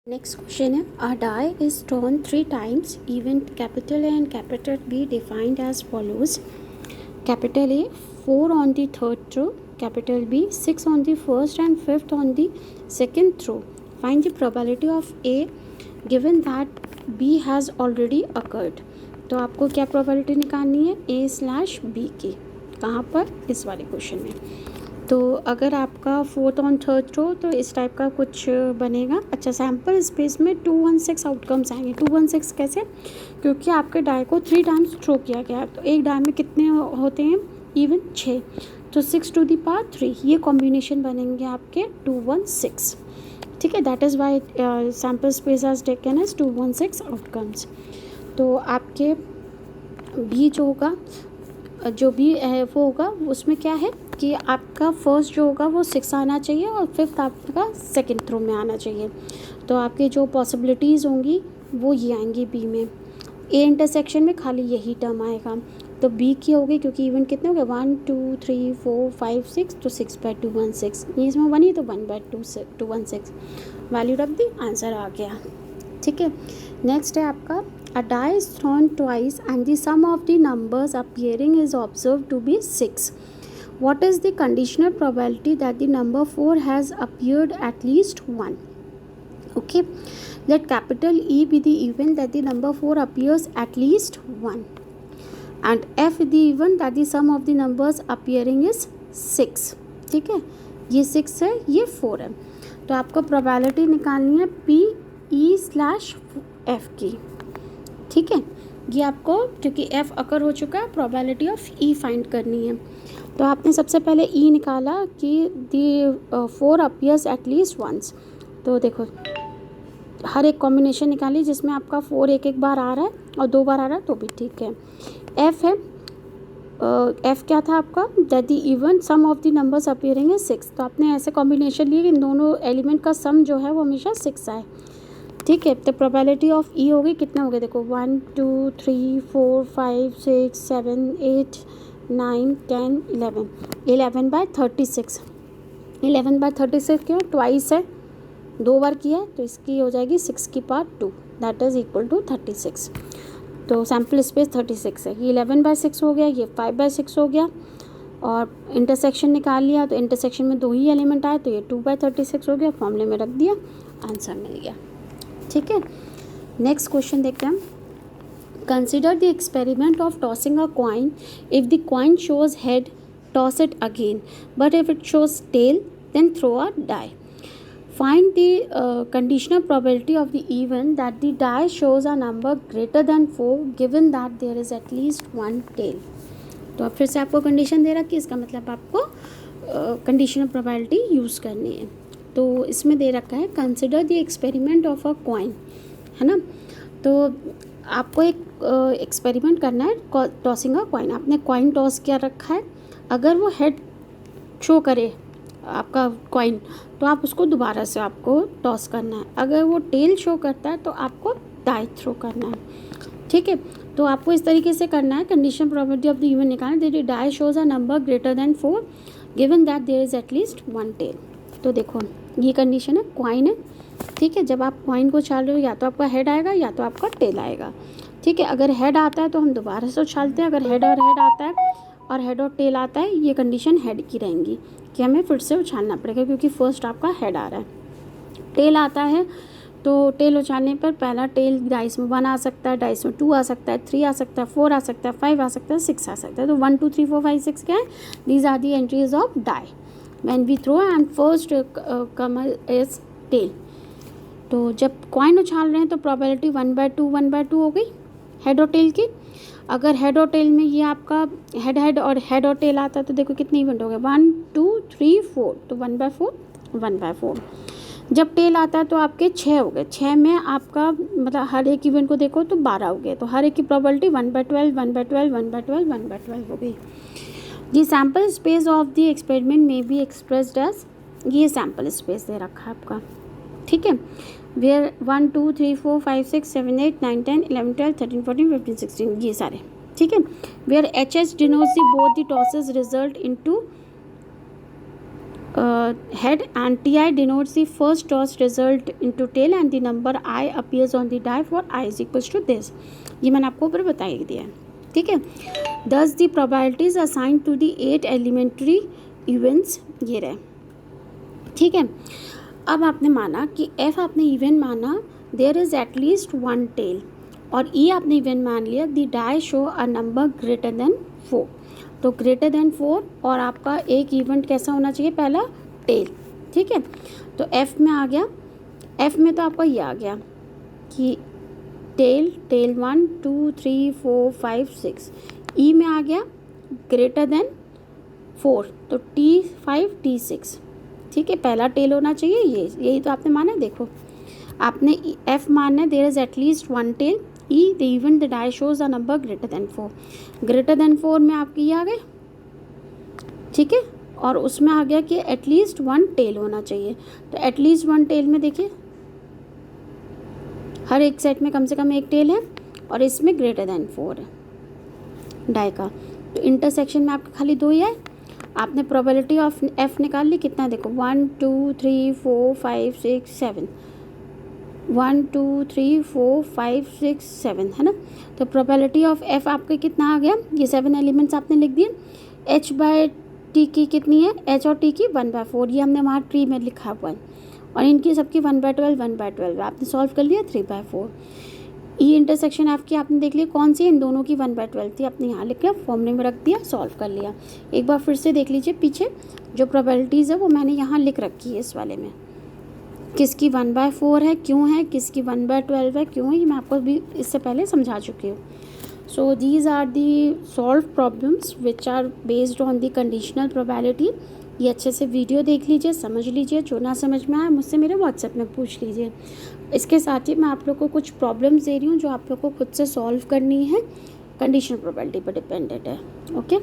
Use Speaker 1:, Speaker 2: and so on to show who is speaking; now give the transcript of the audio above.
Speaker 1: Next question है अ die is drawn 3 times event capital A and capital B defined as follows capital A 4 on the third row, capital B 6 on the first and fifth on the second row. Find the probability of A given that B has already occurred. तो आपको क्या probability निकालनी है A/B की, कहाँ पर, इस वाले क्वेश्चन में। तो अगर आपका 4th ऑन 3rd रो तो इस टाइप का कुछ बनेगा। अच्छा, सैम्पल स्पेस में 216 आउटकम्स आएंगे। 216 कैसे? क्योंकि आपके डाई को 3 टाइम्स थ्रो किया गया है, तो एक डाई में कितने होते हैं? इवन 6, तो 6 टू द पावर 3 ये कॉम्बिनेशन बनेंगे आपके 216। ठीक है, that is why sample space has taken as 216 outcomes. तो आपके बी जो होगा, जो भी वो होगा उसमें क्या है कि आपका फर्स्ट जो होगा वो 6 आना चाहिए और फिफ्थ आपका सेकंड थ्रो में आना चाहिए। तो आपकी जो पॉसिबिलिटीज़ होंगी वो ये आएंगी बी में। ए इंटरसेक्शन में खाली यही टर्म आएगा, तो बी की होगी, क्योंकि इवन कितने हो गए 1 2 3 4 5 6, तो 6/216, ये इसमें 1 ही तो 1/216 वैल्यू रख दी, आंसर आ गया। ठीक है, नेक्स्ट है आपका a die is thrown twice and the sum of the numbers appearing is observed to be 6. What is the conditional probability that the number 4 has appeared at least 1? Okay, let capital E be the event that the number 4 appears at least 1 and F the event that the sum of the numbers appearing is 6. ठीक है, ये 6 है, ये 4 है। तो आपको probability निकालनी है P/E/F की। ठीक है, ये आपको, क्योंकि F अकर हो चुका है, प्रोबेबिलिटी ऑफ E फाइंड करनी है। तो आपने सबसे पहले E निकाला कि दी 4 अपीयर्स एटलीस्ट वंस। तो देखो हर एक कॉम्बिनेशन निकाली जिसमें आपका 4 एक बार आ रहा है और 2 बार आ रहा है तो भी ठीक है। F है, F क्या था आपका? That the even sum of the numbers appearing है 6। तो आपने ऐसे कॉम्बिनेशन लिए कि इन दोनों एलिमेंट का सम जो है वो हमेशा 6 आए। ठीक है, तो प्रोबेबिलिटी ऑफ ई होगी, कितने हो गए देखो 1 2 3 4 5 6 7 8 9 10 11 11/36। 11/36 क्यों? ट्वाइस है, 2 बार किया है, तो इसकी हो जाएगी 6 की power 2, that is equal to 36। तो सैम्पल स्पेस 36 है, ये 11/6 हो गया, ये 5/6 हो गया, और इंटरसेक्शन निकाल लिया तो इंटरसेक्शन में 2 ही एलिमेंट आए, तो ये 2/36 हो गया, फॉर्मूले में रख दिया, आंसर मिल गया। ठीक है, नेक्स्ट क्वेश्चन देखते हैं हम। Consider the experiment of tossing a coin. If the coin shows head, toss it again, but if it shows tail then throw a die. Find the conditional probability of the event that the die shows a number greater than 4 given that there is at least 1 tail. तो अब फिर से आपको condition दे रखी है, इसका मतलब आपको कंडीशनल प्रोबेबिलिटी यूज़ करनी है। तो इसमें दे रखा है consider the experiment of a coin, है ना। तो आपको एक एक्सपेरिमेंट करना है टॉसिंग अ कॉइन। आपने कॉइन टॉस किया रखा है, अगर वो हेड शो करे आपका कॉइन तो आप उसको दोबारा से आपको टॉस करना है। अगर वो टेल शो करता है तो आपको डाई थ्रो करना है। ठीक है, तो आपको इस तरीके से करना है। Condition probability of the event निकालना है, die shows a number greater than 4 given that there is at least 1 tail. तो देखो ये कंडीशन है, कॉइन है। ठीक है, जब आप कॉइन को उछाल रहे हो या तो आपका हेड आएगा या तो आपका टेल आएगा। ठीक है, अगर हेड आता है तो हम दोबारा से उछालते हैं, अगर हेड और हेड आता है और हेड और टेल आता है, ये कंडीशन हेड की रहेंगी कि हमें फिर से उछालना पड़ेगा, क्योंकि फर्स्ट आपका हेड आ रहा है। टेल आता है तो टेल उछालने पर पहला टेल डाइस में 1 आ सकता है, डाइस में 2 आ सकता है, 3 आ सकता है, 4 आ सकता है, 5 आ सकता है, 6 आ सकता है। तो 1 2 3 4 5 6 क्या है? These are the entries of die when we throw and first come is tail। तो जब कॉइन उछाल रहे हैं तो प्रोबेबिलिटी 1/2 हो गई हेड और टेल की। अगर हेड और टेल में ये आपका हेड और टेल आता है तो देखो कितने इवेंट हो गए 1 2 3 4, तो 1/4। जब टेल आता है तो आपके 6 हो गए। 6 में आपका मतलब हर एक इवेंट को देखो तो 12 हो गए, तो हर एक की प्रोबेबिलिटी 1/12 1/12 1/12 1/12 हो गई। The sample space of the experiment may be expressed as, ये sample space दे रखा है आपका। ठीक है, where 1 2 3 4 5 6 7 8 9 10 11 12 13 14 15 16 ये सारे। ठीक है, where HS denotes the both the tosses result into head, and Ti denotes the first toss result into tail, and the number I appears on the die for I is equals to this. ये मैंने आपको ऊपर बता ही दिया है, ठीक है. Thus the probabilities assigned to the 8 elementary events ये रहे, ठीक है. अब आपने माना कि F आपने इवेंट माना, there is at least one tail, और E आपने इवेंट मान लिया, the die show a number greater than 4. तो ग्रेटर देन 4 और आपका एक इवेंट कैसा होना चाहिए, पहला टेल, ठीक है. तो एफ़ में आ गया, एफ़ में तो आपका ये आ गया कि टेल 1 2 3 4 5 6. ई में आ गया ग्रेटर देन 4, तो T5 T6, ठीक है. पहला टेल होना चाहिए, यही तो आपने माना. देखो आपने एफ़ मानना है, there is at least one tail. E the event the die shows a number greater than 4. Greater than 4 में आपकी ये आ गए, ठीक है. और उसमें आ गया कि एटलीस्ट वन टेल होना चाहिए. तो एटलीस्ट वन टेल में देखिए हर एक सेट में कम से कम एक टेल है, और इसमें ग्रेटर देन 4 है डाई का. तो इंटरसेक्शन में आपका खाली 2 ही है. आपने प्रोबेबिलिटी ऑफ एफ निकाल ली, कितना देखो 1 2 3 4 5 6 7, 1 2 3 4 5 6 7 है ना. तो प्रोबेबिलिटी ऑफ एफ आपके कितना आ गया, ये 7 एलिमेंट्स आपने लिख दिए. एच बाय टी की कितनी है, एच और टी की 1/4, ये हमने वहाँ ट्री में लिखा हुआ है. और इनकी सबकी 1/12 आपने सॉल्व कर लिया 3/4. ई इंटरसेक्शन एफ की आपने देख लिया कौन सी, इन दोनों की 1/12 थी, आपने यहाँ लिख लिया, फॉर्मूले में रख दिया, सॉल्व कर लिया. एक बार फिर से देख लीजिए पीछे जो प्रोबेबिलिटीज़ है वो मैंने यहाँ लिख रखी है इस वाले में. किसकी 1/4 है, क्यों है, किसकी 1/12 है, क्यों है, ये मैं आपको भी इससे पहले समझा चुकी हूँ. So these are the solve problems which are based on the conditional probability. ये अच्छे से वीडियो देख लीजिए, समझ लीजिए. जो ना समझ में आए मुझसे मेरे व्हाट्सएप में पूछ लीजिए. इसके साथ ही मैं आप लोग को कुछ प्रॉब्लम्स दे रही हूँ जो आप लोग को खुद से सॉल्व करनी है, कंडीशनल प्रोबेबिलिटी पर डिपेंडेंट है. ओके.